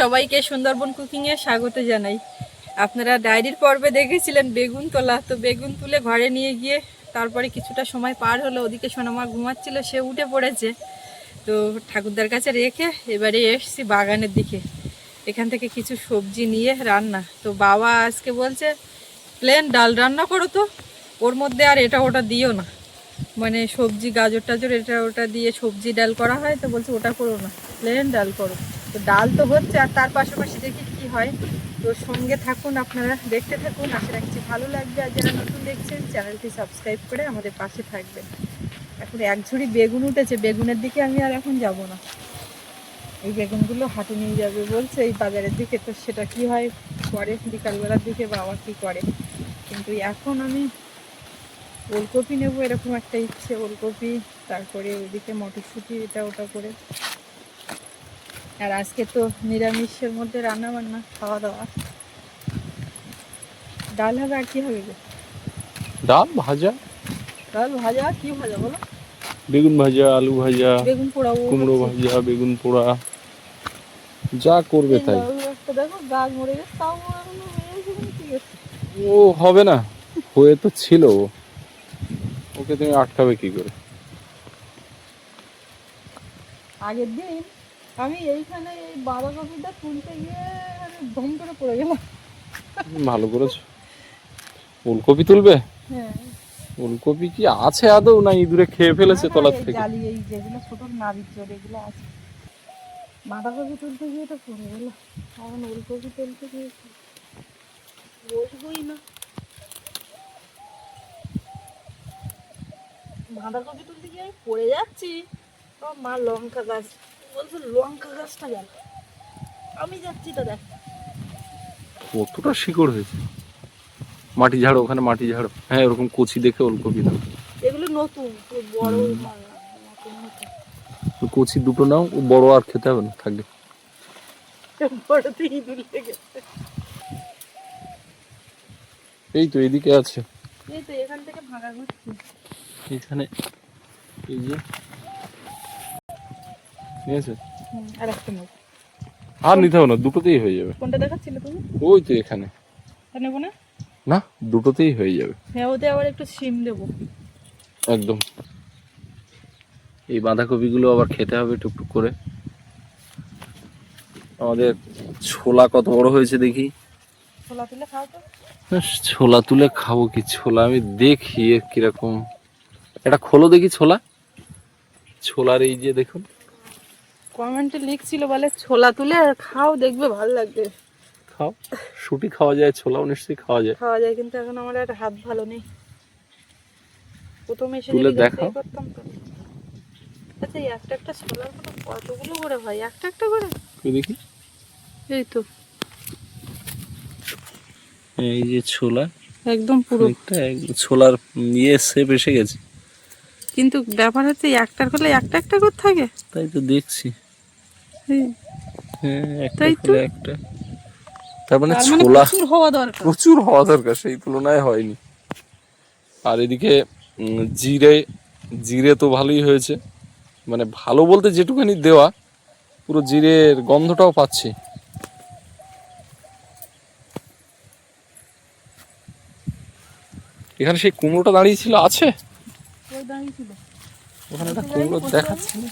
সবাইকে সুন্দরবন কুকিংয়ে স্বাগত জানাই। আপনারা ডায়েরির পর্বে দেখেছিলেন বেগুন তোলা, তো বেগুন তুলে ঘরে নিয়ে গিয়ে তারপরে কিছুটা সময় পার হলো, ওদিকে সোনামা ঘুমাচ্ছিল, সে উঠে পড়েছে। তো ঠাকুরদার কাছে রেখে এবারে এসছি বাগানের দিকে, এখান থেকে কিছু সবজি নিয়ে রান্না। তো বাবা আজকে বলছে প্লেন ডাল রান্না করো, তো ওর মধ্যে আর এটা ওটা দিও না, মানে সবজি গাজর টাজর এটা ওটা দিয়ে সবজি ডাল করা হয়, তো বলছে ওটা করো না, প্লেন ডাল করো। তো ডাল তো হচ্ছে, আর তার পাশাপাশি দেখি কি হয়। তো সঙ্গে থাকুন, আপনারা দেখতে থাকুন, আশা রাখছি ভালো লাগবে। আর যারা নতুন দেখছেন চ্যানেলটি সাবস্ক্রাইব করে আমাদের পাশে থাকবেন। এখন এক ঝুড়ি বেগুন উঠেছে, বেগুনের দিকে আমি আর এখন যাব না, এই বেগুনগুলো হাটে নিয়ে যাবে বলছে এই বাজারের দিকে। তো সেটা কি হয় পরে বিকালবেলার দিকে বাবা কি করে, কিন্তু এখন আমি ওলকপি নেবো, এরকম একটা ইচ্ছে। ওলকপি, তারপরে ওইদিকে মটরশুঁটি, এটা ওটা করে। আর আজকে তো নিরামিষের মধ্যে রান্না বান্না, খাওয়া দাওয়া। ডাল হবে আর কি হবে গো? ডাল ভাজা, ডাল ভাজা, কি ভাজা বলো? বেগুন ভাজা, আলু ভাজা, বেগুন পোড়াবো কুমড়ো ভাবছি। ভাজা, বেগুন পোড়া, যা করবে এই তাই। লাউ একটা দেখো, গাছ মরে গেছে, তাও এখনো হয়েছে, ঠিক আছে। ও হবে না, হয়ে তো ছিল, ওকে তুমি আটকাবে কি করে? আগের দিন আমি এইখানে এই বাঁধাকপিটা তুলতে গিয়ে ধম করে পড়ে গেলাম। ভালো করেছো। ওলকপি তুলবে? হ্যাঁ। ওলকপি কি আছে আদৌ, না ইঁদুরে খেয়ে ফেলেছে না, তলার এই থেকে? জালি, এই যেগুলো ছোট নাবিক জল এগুলো আছে। বাঁধাকপি তুলতে গিয়ে তো পড়ে গেল, এখন ওলকপি তুলতে গিয়ে বসবই না। বাঁধাকপি তুলতে গিয়ে আমি পড়ে যাচ্ছি, আমার মা লঙ্কা গাছ বলছে লঙ্কা গাছটা গেল, আমি যাচ্ছি তো দেখ। কতটা শিকড় হয়েছে। মাটি ঝাড়ো, ওখানে মাটি ঝাড়ো। হ্যাঁ, ওরকম কচি দেখে ওলকপি দাও। এগুলো নতুন, বড় মাল না, নতুন নতুন। তো কচি দুটো নাও, ও বড় আর খেতে হবে না, থাকবে। বড়তে ইঁদুর লেগেছে। এই তো এদিকে আছে, এই তো এখান থেকে ভাগা ঘুরছি। এখানে এই যে নিয়েছে। আর একটা নেব। আর নিতে হবে না, দুটোতেই হয়ে যাবে। কোনটা দেখাচ্ছিলে তুমি? ওই তো এখানে। নেবো না? না, দুটোতেই হয়ে যাবে। হ্যাঁ, ওতে আবার একটু সিম দেবো। একদম। এই বাঁধাকপিগুলো আবার খেতে হবে টুকটুক করে। আমাদের ছোলা কত বড় হয়েছে দেখি। ছোলা তুলে খাও তো। ছোলা তুলে খাবো কি? ছোলা আমি দেখি এর কিরকম। এটা খোলো দেখি ছোলা। ছোলার এই যে দেখুন, কমেন্টে লিখছিল বলে ছোলা তুলে খাও, দেখবে ভালো লাগবে। খাও। শুটি খাওয়া যায়, ছোলাও নিশ্চয়ই খাওয়া যায়। খাওয়া যায়, কিন্তু এখন আমার একটা হাত ভালো নেই। প্রথমে এসে তুলে যদি দেখাও। করতাম তো। আচ্ছা, এই একটা একটা ছোলার মতো কতগুলো করে হয়? একটা একটা করে? তুই দেখি। এই তো এই যে ছোলা, একদম পুরো। ছোলার ইয়ে শেপ এসে গেছে। কিন্তু ব্যাপার হচ্ছে একটার করলে একটা একটা করে থাকে। তাই তো দেখছি। এই, হ্যাঁ, একটা তাই তো। খোলে একটা। তার মানে তার মানে ছোলা প্রচুর হওয়া দরকার। প্রচুর হওয়া দরকার, সেই তুলনায় হয়নি। আর এদিকে জিরে, জিরে তো ভালোই হয়েছে, মানে ভালো বলতে যেটুখানি দেওয়া, পুরো জিরের গন্ধটাও পাচ্ছি। এখানে সেই কুমড়োটা দাঁড়িয়ে ছিল, আছে ওই দাঁড়িয়ে ছিল। ওখানে একটা কুমড়ো দেখাচ্ছে না,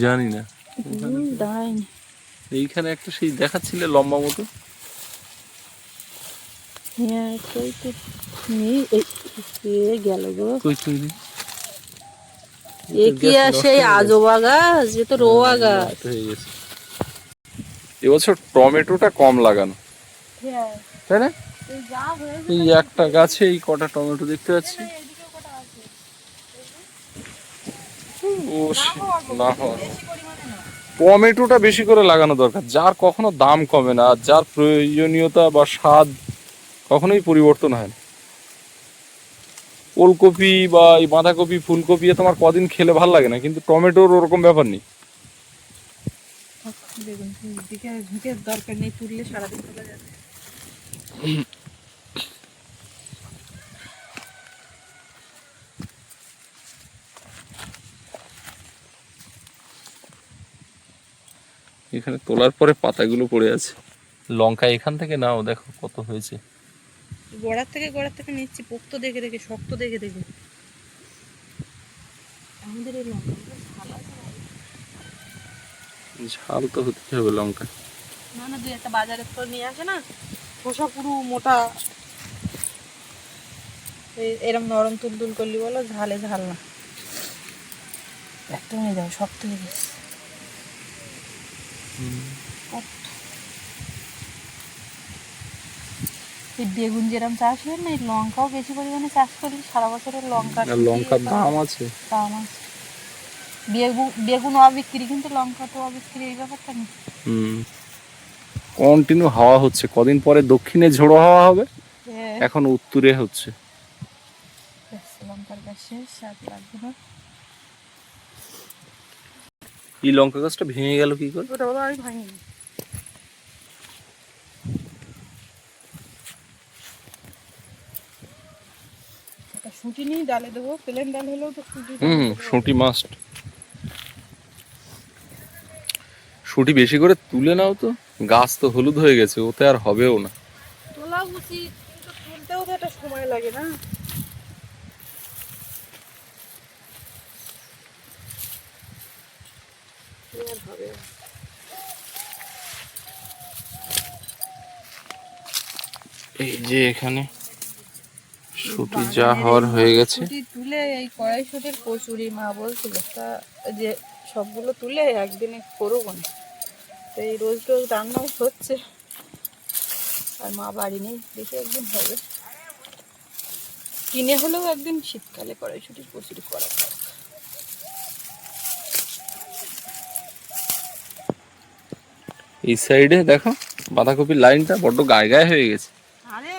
জানি না। দাঁড়ায়নি। এইখানে একটা সেই দেখাচ্ছিলে লম্বা মতো। হ্যাঁ, তাই তো। নেই, এই গেল গো। কই তুই? এ কি আর সেই আজোবা গাছ, যে তো রোয়া গাছ। হয়ে গেছে। এবছর টমেটোটা কম লাগানো, হ্যাঁ, তাই না? এই যা হয়েছে এই একটা গাছে এই কটা টমেটো দেখতে পাচ্ছি। এদিকেও কটা আছে। ও না হওয়া, বেশি পরিমাণে না। টমেটোটা বেশি করে লাগানো দরকার, যার কখনো দাম কমে না, আর যার প্রয়োজনীয়তা বা স্বাদ কখনোই পরিবর্তন হয় না। ওলকপি বা এই বাঁধাকপি, ফুলকপি তোমার কদিন খেলে ভাল লাগে না, কিন্তু টমেটোর ওরকম ব্যাপার নেই। বেগুন দিকে ঝুঁকে দরকার নেই, তুললে সারাদিন চলে যাবে। এখানে তোলার পরে পাতাগুলো পড়ে আছে। লঙ্কা এখান থেকে নাও, দেখো কত হয়েছে। গোড়ার থেকে নিচ্ছি, পোক্ত দেখে দেখে, শক্ত দেখে দেখে। আমাদের এই লঙ্কা ঝাল তো হতে হবে লঙ্কা। না না, দুই একটা বাজারে তো নিয়ে আসে না, খোসা পুরো মোটা, এরম নরম তুলতুল করলি বলো, ঝালে ঝাল না, একদম হয়ে যাবে, শক্ত হয়ে গেছে। এই বেগুন যেরকম চাষ হয় না, এই লঙ্কাও বেশি পরিমাণে চাষ করলে সারা বছরের লঙ্কা লঙ্কার দাম আছে। দাম আছে। বেগুন অবিক্রি, কিন্তু লঙ্কা তো অবিক্রি, এই ব্যাপারটা নেই। কন্টিনিউ হাওয়া হচ্ছে, কদিন পরে দক্ষিণে ঝোড়ো হাওয়া হবে, এখন উত্তরে হচ্ছে। লঙ্কার গাছ শেষ, আর লাগবে না। এই লঙ্কা গাছটা ভেঙে গেল কি করে? ওটা বলো, আমি ভাঙিনি। শুঁটি নিয়ে ডালে দেবো, প্লেন ডাল হলেও তো শুঁটি। শুঁটি মাস্ট। শুঁটি বেশি করে তুলে নাও তো, গাছ তো হলুদ হয়ে গেছে, ওতে আর হবেও না। তোলা উচিত, কিন্তু তুলতেও তো একটা সময় লাগে না। এই যে এখানে শুঁটি যা হওয়ার হয়ে গেছে। শুঁটি তুলে এই কড়াইশুঁটির কচুরি মা বলছিল, তা যে সবগুলো তুলে একদিনে করবো না, তো এই রোজ রোজ রান্নাও হচ্ছে, আর মা বাড়ি নেই, দেখে একদিন হবে, কিনে হলেও একদিন শীতকালে কড়াইশুঁটির কচুরি করা যায়। এই সাইডে দেখো বাঁধাকপির লাইনটা বড্ড গায়ে গায়ে হয়ে গেছে। আরে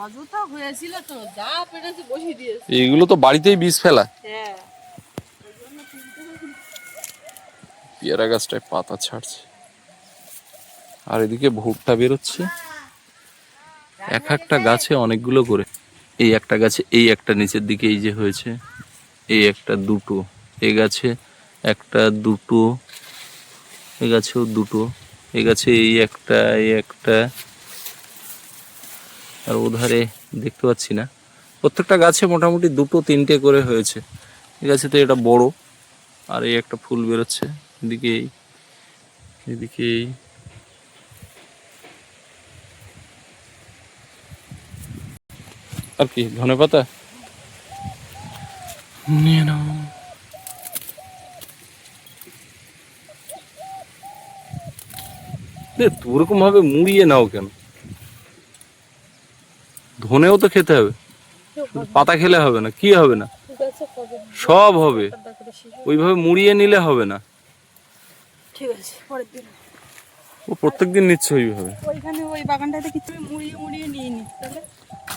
অযথা হয়েছিল তো, যা পেরেছি বসিয়ে দিয়েছি। এইগুলো তো বাড়িতেই বীজ ফেলা। হ্যাঁ, পেয়ারা গাছটায় পাতা ছাড়ছে, আর এদিকে ভুট্টা বেরোচ্ছে। এক একটা গাছে অনেকগুলো করে। এই একটা গাছে এই একটা নিচের দিকে এই যে হয়েছে, এই একটা দুটো, এই গাছে একটা দুটো, এই গাছেও দুটো, এই গাছে এই একটা, আর ওধারে দেখতে পাচ্ছি না। প্রত্যেকটা গাছে মোটামুটি দুটো তিনটে করে হয়েছে। এই গাছে তো এটা বড়, আর এই একটা ফুল বেরোচ্ছে এদিকে, এদিকে আর কি ধনেপাতা নিয়ে নাও। ওরকম ভাবে মুড়িয়ে নাও কেন? ধনেও তো খেতে হবে, পাতা খেলে হবে না? কি হবে না? সব হবে, ওইভাবে মুড়িয়ে নিলে হবে না। ঠিক আছে, পরের দিন। ও প্রত্যেকদিন নিচ্ছে ওইভাবে। ওইখানে ওই বাগানটাতে কিছু মুড়িয়ে মুড়িয়ে নিয়ে নি তাহলে।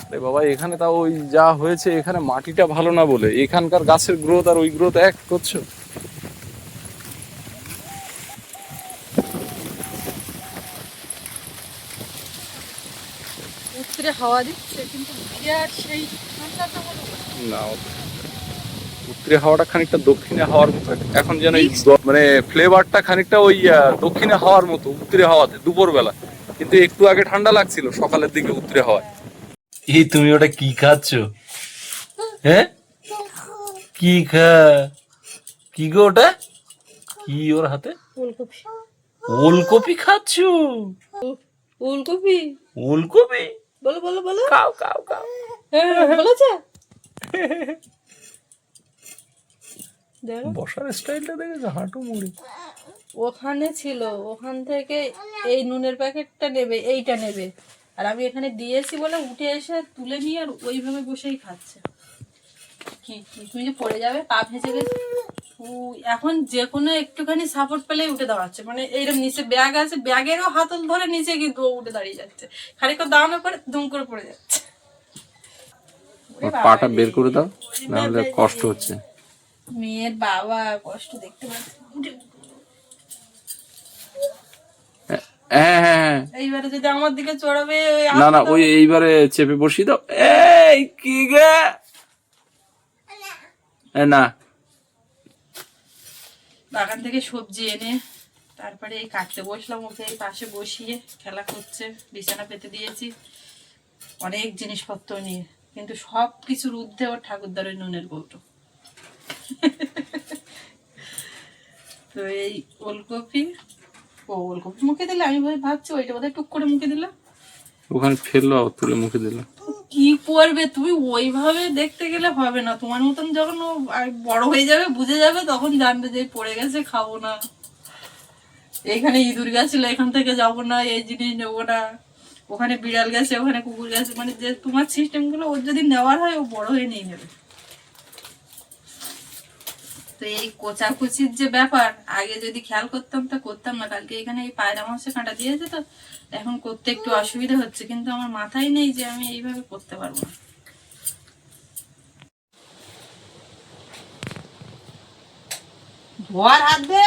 আরে বাবা, এখানে তাও ওই যা হয়েছে, এখানে মাটিটা ভালো না বলে, এখানকার গাছের গ্রোথ আর ওই গ্রোথ এক করছো। উত্তরে হাওয়া দিচ্ছে, কিন্তু বিরাট সেই ঠান্ডাটা হলো না, উত্তরে হাওয়াটা খানিকটা দক্ষিণে হাওয়ার মতো এখন, যেন এই মানে ফ্লেভারটা খানিকটা ওই দক্ষিণে হাওয়ার মতো উত্তরে হাওয়াতে দুপুর বেলা, কিন্তু একটু আগে ঠান্ডা লাগছিল সকালের দিকে উত্তরে হাওয়ায়। এই তুমি ওটা কি খাচ্ছ? হ্যাঁ, কি কি গো ওটা? কি ওর হাতে? ফুলকপি। ওলকপি খাচ্ছ? ফুলকপি। ওলকপি বলো বলো বলো। খাও খাও খাও। হ্যাঁ, বলেছে। বসার স্টাইলটা দেখেছো, হাঁটু মুড়ি। ওখানে ছিল, ওখান থেকে এই নুনের প্যাকেটটা নেবে, এইটা নেবে, আর আমি এখানে দিয়েছি বলে উঠে এসে তুলে নিয়ে আর ওইভাবে বসেই খাচ্ছে। কি কি তুমি যে পড়ে যাবে, পা ভেজে গেছে। এখন যে কোনো একটুখানি সাপোর্ট পেলেই উঠে দাঁড়াচ্ছে, মানে এইরকম নিচে ব্যাগ আছে, ব্যাগেরও হাতল ধরে নিচে, কিন্তু ও উঠে দাঁড়িয়ে যাচ্ছে, খানিকটা দাঁড়ানোর পরে দুম করে পড়ে যাচ্ছে। পাটা বের করে দাও, নাহলে কষ্ট হচ্ছে। মেয়ের বাবা কষ্ট দেখতে পাচ্ছে। হ্যাঁ হ্যাঁ, এইবারে যদি আমার দিকে চড়াবে, না না, ওই এইবারে চেপে বসিয়ে দাও। এই কি গে, না বাগান থেকে সবজি এনে তারপরে এই কাটতে বসলাম, ওকে এই পাশে বসিয়ে খেলা করছে, বিছানা পেতে দিয়েছি অনেক জিনিসপত্র নিয়ে, কিন্তু সব কিছুর ঊর্ধ্বে ওর ঠাকুরদার ওই নুনের কৌটো। তো এই ওলকপি মুখে দিলে, আমি ভাবছি ওইটা বোধহয় টুক করে মুখে দিলাম, ওখানে ফেললো আবার তুলে মুখে দিলাম। কি করবে তুমি, ওইভাবে দেখতে গেলে হবে না, তোমার মতন যখন ও আর বড় হয়ে যাবে, বুঝে যাবে, তখন জানবে যে পড়ে গেছে খাবো না, এখানে ইঁদুর গেছিল এখান থেকে যাবো না, এই জিনিস নেবো না, ওখানে বিড়াল গেছে ওখানে কুকুর গেছে, মানে যে তোমার সিস্টেম গুলো ওর যদি নেওয়ার হয়, ও বড় হয়ে নিয়ে নেবে। তো এই কোচাকুচির যে ব্যাপার, আগে যদি খেয়াল করতাম তা করতাম না। কালকে এখানে এই পায়রা মাংসে কাঁটা দিয়েছে, তো এখন করতে একটু অসুবিধা হচ্ছে, কিন্তু আমার মাথায় নেই যে আমি এইভাবে করতে পারবো না। ধোয়ার হাত দে,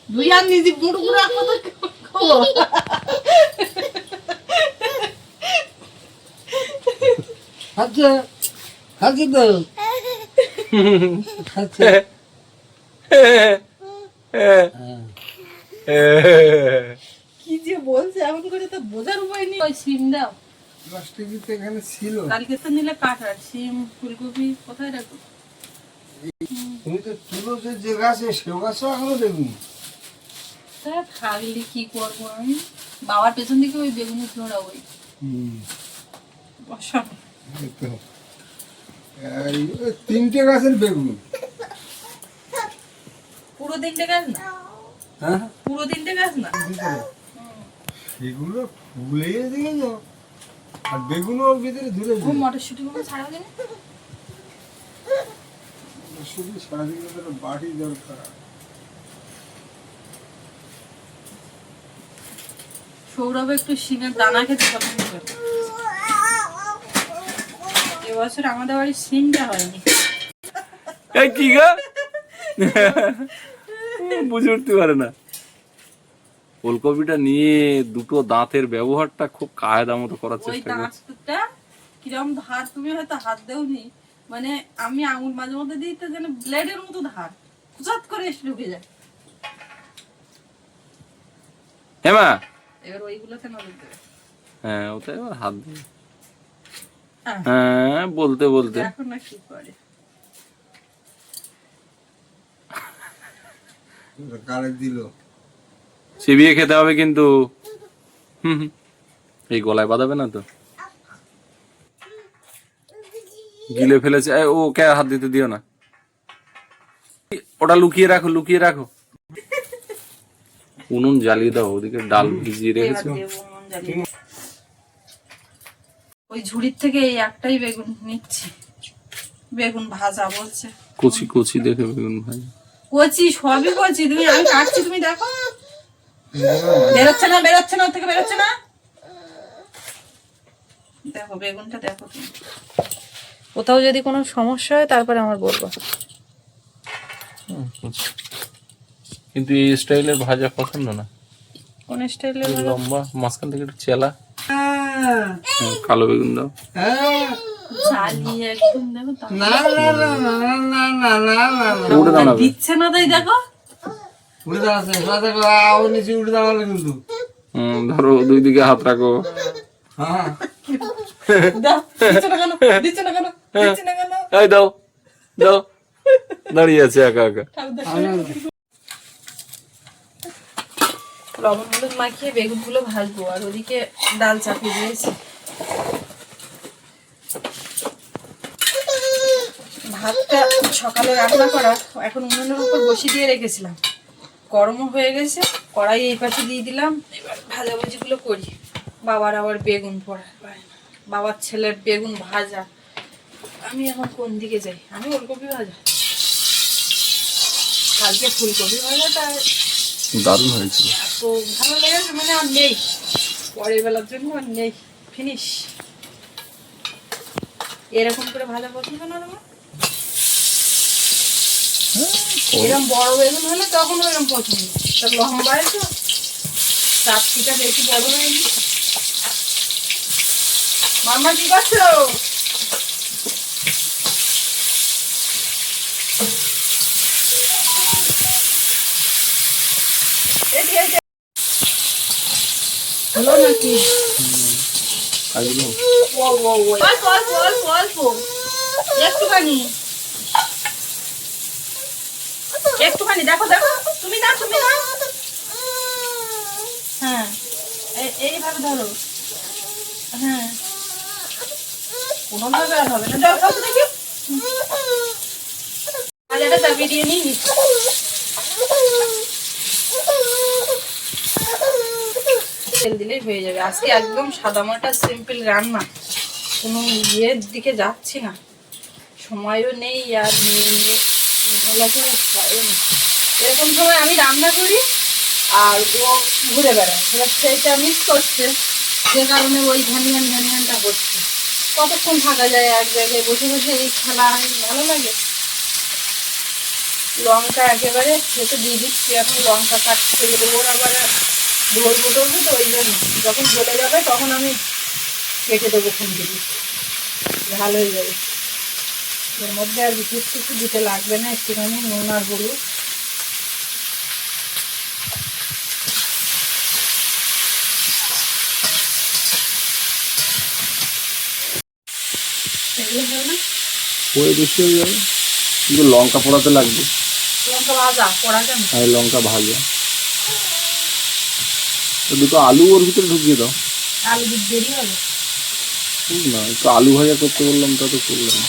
দুই হাত নিজে মুড় মুড় রাখবো তো আচ্ছা খাচ্ছি তো খাচ্ছে। কি যে বলছে এমন করে, তো বোঝার উপায় নেই। ওই সিম দাও, প্লাস্টিক তো এখানে ছিল। কালকে তো নিলে কাটার সিম, ফুলকপি কোথায় রাখো? তুমি তো তুলো যে গাছে, সে গাছও এখনো দেখুন। তা থাকলে কি করবো আমি, বাবার পেছন দিকে ওই বেগুনি ঝোড়া, ওই বসানো। এই তো, ওই 3টে গাছের বেগুন। পুরো 3টে গাছ না? হ্যাঁ, পুরো 3টে গাছ না? সেগুলো ফুলে দেখেছ, আর বেগুনও ওর ভিতরে ধরে মটরশুটি গুলো ছাড়া দিন, শুধু সারাদিন বাড়ি দরকার। সৌরভ একটু শিমের দানা খেতে পছন্দ করে, এবছর আমাদের বাড়ির শিমটা হয়নি। কি গা বুঝে উঠতে পারে না। ফুলকপিটা নিয়ে দুটো দাঁতের ব্যবহারটা খুব কায়দা মতো করার ওই চেষ্টা করছে। দাঁতটা কিরম ধার, তুমি হয়তো হাত দেওনি, মানে আমি আঙুল মাঝে মধ্যে দিই তো যেন ব্লেডের মতো ধার, খুচাত করে এসে ঢুকে যায়। হ্যাঁ মা, এবার ওইগুলোতে নজর দেবে। হ্যাঁ ওটা এবার হাত দিয়ে, হ্যাঁ, হ্যাঁ বলতে বলতে দেখো না কি করে। কারে দিল চিবিয়ে খেতে হবে কিন্তু। এই গলায় বাঁধাবে না তো, গিলে ফেলেছে। ও কে হাত দিতে দিও না, ওটা লুকিয়ে রাখো, লুকিয়ে রাখো। উনুন জ্বালিয়ে দাও, ওদিকে ডাল ভিজিয়ে রেখেছো। এবার দেবো নুন জ্বালিয়ে। ওই ঝুড়ির থেকে এই একটাই বেগুন নিচ্ছি, বেগুন ভাজা বলছে, কচি কচি দেখে বেগুন ভাই, কচি সবই কচি। তুমি, আমি কাটছি তুমি দেখো, বেরোচ্ছে না বেরোচ্ছে না, ওর থেকে বেরোচ্ছে না। দেখো বেগুনটা দেখো তুমি, কোথাও যদি কোনো সমস্যা হয় তারপরে আমার বলবো। কিন্তু এই স্টাইলের ভাজা পছন্দ না। কোন স্টাইলে? লম্বা, মাঝখান থেকে একটু চেলা। কালো বেগুন দাও। চালিয়ে একদম দেখো, না না না না না না না না না উড়ে দাঁড়াবে, দিচ্ছে না তাই দেখো। উড়ে দাঁড়াচ্ছে, দেখো আবার নিচে উড়ে দাঁড়ালে কিন্তু। ধরো দুই দিকে হাত রাখো। হ্যাঁ, দাও, দিচ্ছে না কেন, দিচ্ছে না কেন, দিচ্ছে না কেন? এই দাও দাও, দাঁড়িয়ে আছে একা একা। লবণ হলুদ মাখিয়ে বেগুনগুলো ভাজবো, আর ওদিকে ডাল চাপিয়ে দিয়েছি। ভাতটা সকালে রান্না করা, এখন উনুনের উপর বসিয়ে দিয়ে রেখেছিলাম, গরমও হয়ে গেছে, কড়াই এই পাশে দিয়ে দিলাম। এবার ভাজাভুজিগুলো করি। বাবার আবার বেগুন পোড়া, বাবার ছেলের বেগুন ভাজা, আমি এখন কোন দিকে যাই? আমি ওলকপি ভাজা, কালকে ফুলকপি ভাজাটা দারুণ হয়েছিল। তো ভালো লেগেছে, মানে আর নেই, পরের বেলার জন্য আর নেই, ফিনিশ। এরকম করে ভাজা পছন্দ না তোমার? এরকম বড় বেগুন হলে তখন এরকম পছন্দ, তা লম্বা তো চাপটিটা বেশি বড় হয়নি। মাম্মা কি করছো? খেয়েছে হলো নাকি? একদম অল্প অল্প অল্প অল্প একটুখানি একটুখানি দেখো দেখো তুমি না হ্যাঁ এইভাবে ধরো হ্যাঁ কোনোভাবে আর হবে না দাও খাও তো দেখি আলাদা দাবি দিয়ে নিই তেল দিলেই হয়ে যাবে আজকে একদম সাদামাটা সিম্পল রান্না কোনো ইয়ের দিকে যাচ্ছি না সময়ও নেই আর নিয়ে ভালো করে ভয়ও নেই এরকম সময় আমি রান্না করি আর ও ঘুরে বেড়ায় এবার সেইটা মিস করছে যে কারণে ওই ঘ্যানিয়ানটা করছে কতক্ষণ থাকা যায় এক জায়গায় বসে বসে এই খেলা ভালো লাগে লঙ্কা একেবারে সেটা দিয়ে দিচ্ছি এখন লঙ্কা কাটতে গেলে ওর আবার ধরবো তো ওই জন্য যখন চলে যাবে তখন আমি কেটে দেবো খুঁজে দিই ভালো হয়ে যাবে এর মধ্যে আর বিশেষ কিছু দিতে লাগবে না একটুখানি নুন আর হলুদ এগুলো হয় না পরে বেশি হয়ে যাবে কিন্তু লঙ্কা পোড়াতে লাগবে লঙ্কা ভাজা পোড়া কেন আর লঙ্কা ভাজা তো দুটো আলু ওর ভিতরে ঢুকিয়ে দাও আলু দিতে দেরি হবে না একটু আলু ভাজা করতে বললাম তা তো করলাম না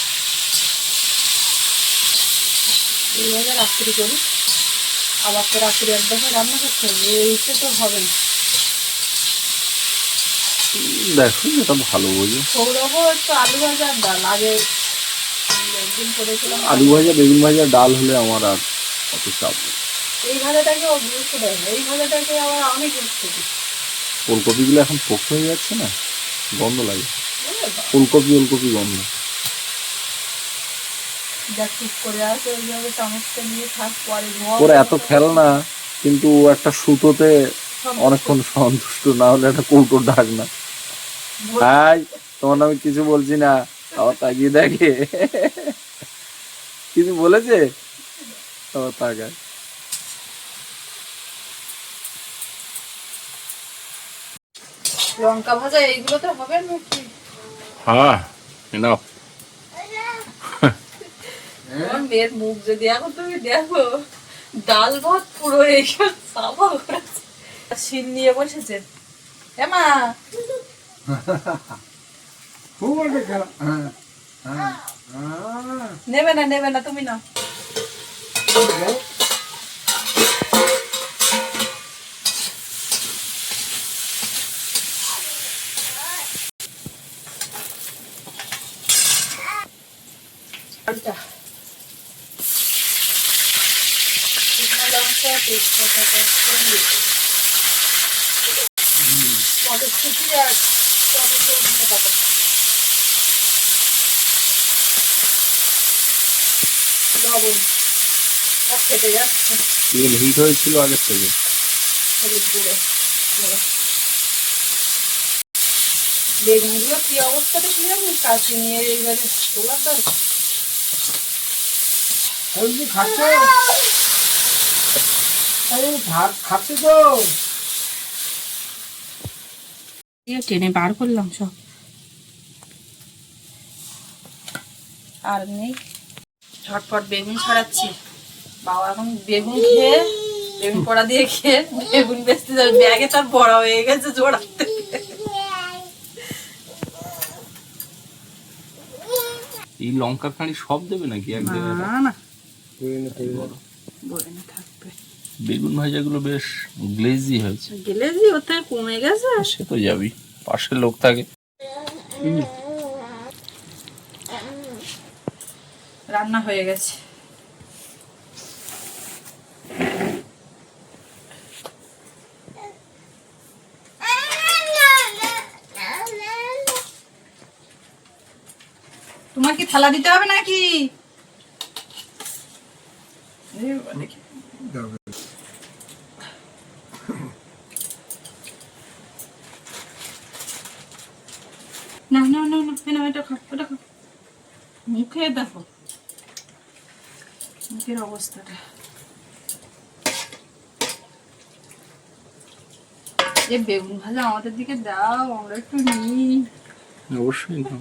এইভাবে রাত্রি করি আবার তো রাত্রি এক দফা রান্না করতে হবে এইতে তো হবে না দেখো এটা ভালো বোঝো সৌরভ একটু আলু ভাজা আর ডাল আগে একদিন করেছিলাম আলু ভাজা বেগুন ভাজা ডাল হলে আমার আর অত চাপ নেই। এই ভাজাটাকে ও গুরুত্ব দেয় না এই ভাজাটাকে আবার আমি গুরুত্ব দিই ফুলকপিগুলো এখন পোক্ত হয়ে যাচ্ছে না গন্ধ লাগে ফুলকপি গন্ধ যা ঠিক করে আছে ওইভাবে চামচটা নিয়ে থাক পরে ওরা এত খেল না কিন্তু ও একটা সুতোতে অনেকক্ষণ সন্তুষ্ট না হলে একটা কৌটোর ডাক না হাই তোমার নামে কিছু বলছি না আবার তাকিয়ে দেখে কিছু বলেছে আবার তাকায় লঙ্কা ভাজা এইগুলোতে হবে নাকি হ্যাঁ নাও আমার মেয়ের মুখ যদি এখন তুমি দেখো ডাল ভাত পুরো এইসব সাফা করেছে শিল নিয়ে বসেছে এমা খুব একটা খেলা হ্যাঁ হ্যাঁ নেবে না তুমি নাও আচ্ছা লঙ্কা তেজপাতা মটরশুঁটি আর টমেটো ধনে পাতা লবণ সব কেটে যাচ্ছে তেল হিট হয়েছিল আগের থেকে হলুদ গুঁড়ো বেগুনগুলো কি অবস্থাতে কি হবে কাশি নিয়ে এইবারে তোলার দরকার খাচ্ছে ভাত খাচ্ছে তো টেনে বার করলাম সব আর নেই ঝটপট বেগুন ছাড়াচ্ছি বাবা এখন বেগুন খেয়ে বেগুন পোড়া দিয়ে খেয়ে বেগুন বেচতে যাবে ব্যাগে তার বড় হয়ে গেছে জোড়াতে এই লঙ্কার খাঁড়ি সব দেবে নাকি এক জায়গায় না থাকবে বেগুন ভাজাগুলো বেশ গ্লেজি হয়েছে গেলেজি ওতে কমে গেছে সে তো যাবি পাশে লোক থাকে রান্না হয়ে গেছে তোমার কি থালা দিতে হবে নাকি না না না না এটা খাও এটা খাও মুখে দেখো মুখের অবস্থাটা এই বেগুন ভাজা আমাদের দিকে দাও, আমরা একটু নিই। অবশ্যই না।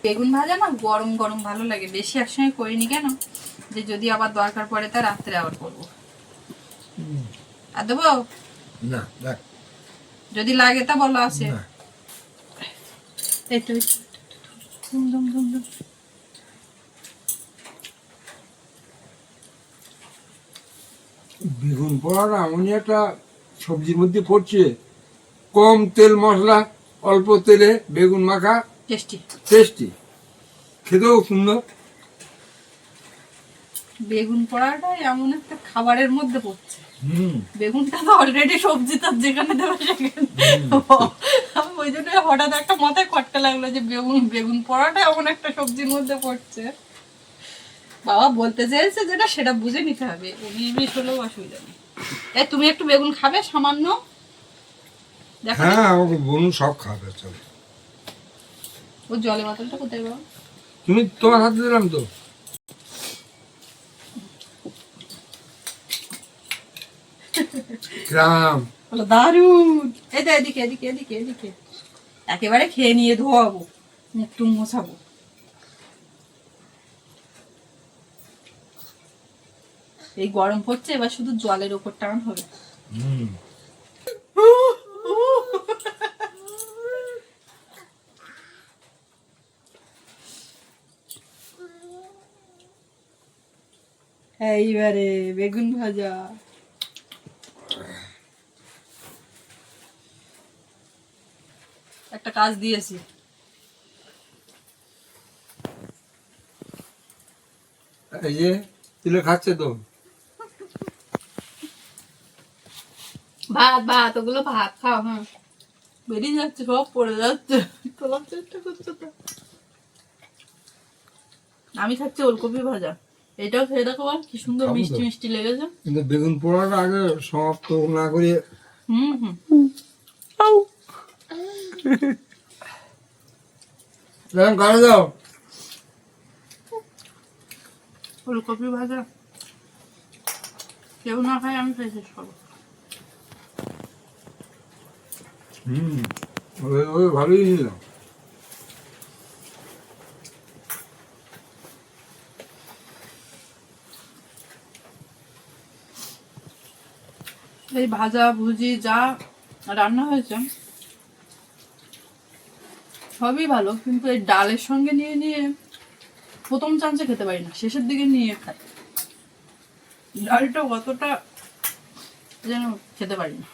বেগুন ভাজা না গরম গরম ভালো লাগে, বেশি একসঙ্গে করিনি কেন, যে যদি আবার দরকার পড়ে তা রাত্রে আবার করবো। আর দেবো না দেখ যদি লাগে তা বলো আছে। না। এই তো ধুম ধুম ধুম ধুম। বেগুন পোড়াটা এমনই একটা সবজির মধ্যে পড়ছে, কম তেল মশলা, অল্প তেলে বেগুন মাখা, টেস্টি। টেস্টি, খেতেও সুন্দর। বেগুন পোড়াটা এমন একটা খাবারের মধ্যে পড়ছে, হুম, বেগুনটা তো অলরেডি সবজি, তার যেখানে দেবে সেখানে। আমি ওই জন্য হঠাৎ একটা মাথায় খটকা লাগলো যে বেগুন পোড়াটা এমন একটা সবজির মধ্যে পড়ছে। বাবা বলতে চেয়েছে যেটা সেটা বুঝে নিতে হবে, 19-20 হলেও অসুবিধা নেই। এই তুমি একটু বেগুন খাবে সামান্য? দেখো হ্যাঁ আমাকে বলুন সব খাবে চল। ও জলের বোতলটা কোথায় বাবা? তুমি তোমার হাতে দিলাম তো। গ্রাম বলো দারুন। এই তো এদিকে এদিকে এদিকে এদিকে, একেবারে খেয়ে নিয়ে ধোয়াবো, মুখ টুক মোছাবো। এই গরম পড়ছে, এবার শুধু জলের ওপর টান হবে। হুম, এইবারে বেগুন ভাজা। একটা কাজ দিয়েছি, এই যে তুলে খাচ্ছে তো। ভাত ভাত, ওগুলো ভাত খাও। হ্যাঁ বেরিয়ে যাচ্ছে, সব পড়ে যাচ্ছে, তোলার চেষ্টা করছে তো। আমি খাচ্ছি ওলকপি ভাজা, এটাও খেয়ে দেখো আর কি সুন্দর খাবো তো। মিষ্টি মিষ্টি লেগেছে। কিন্তু বেগুন পোড়াটা আগে সমাপ্ত না করে হুম হুম। গাড়ি দাও। ফুলকপি ভাজা কেউ না খায়, আমি খাই শেষ করবো। হুম, ওই ভালোই নিলাম। এই ভাজা ভুজি যা রান্না হয়েছে সবই ভালো, কিন্তু এই ডালের সঙ্গে নিয়ে নিয়ে প্রথম চান্সে খেতে পারি না, শেষের দিকে নিয়ে খাই। ডালটা কতটা যেন খেতে পারি না।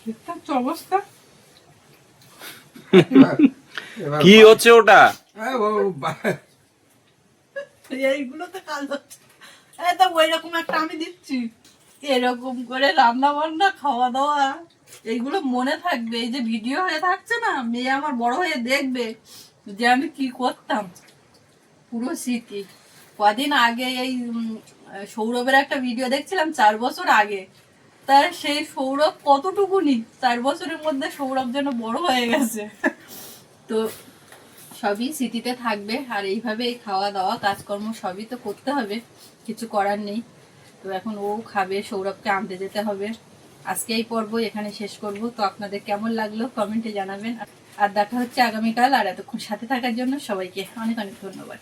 ঠিকঠাক তো অবস্থা। এবার কি হচ্ছে ওটা? এইগুলোতে কাজ হচ্ছে। এই তো ওই রকম একটা আমি দিচ্ছি, এরকম করে রান্না বান্না খাওয়া দাওয়া এইগুলো মনে থাকবে। এই যে ভিডিও হয়ে থাকছে না, মেয়ে আমার বড় হয়ে দেখবে যে আমি কি করতাম, পুরো স্মৃতি। কদিন আগে এই সৌরভের একটা ভিডিও দেখছিলাম 4 বছর আগে, তার সেই সৌরভ কতটুকুনি, 4 বছরের মধ্যে সৌরভ যেন বড় হয়ে গেছে। তো সবই স্মৃতিতে থাকবে, আর এইভাবে এই খাওয়া দাওয়া কাজকর্ম সবই তো করতে হবে, কিছু করার নেই। তো এখন ও খাবে, সৌরভকে আনতে যেতে হবে। আজকে এই পর্ব এখানে শেষ করব। তো আপনাদের কেমন লাগলো কমেন্টে জানাবেন, আর দেখা হচ্ছে আগামীকাল। আর এতক্ষণ সাথে থাকার জন্য সবাইকে অনেক অনেক ধন্যবাদ।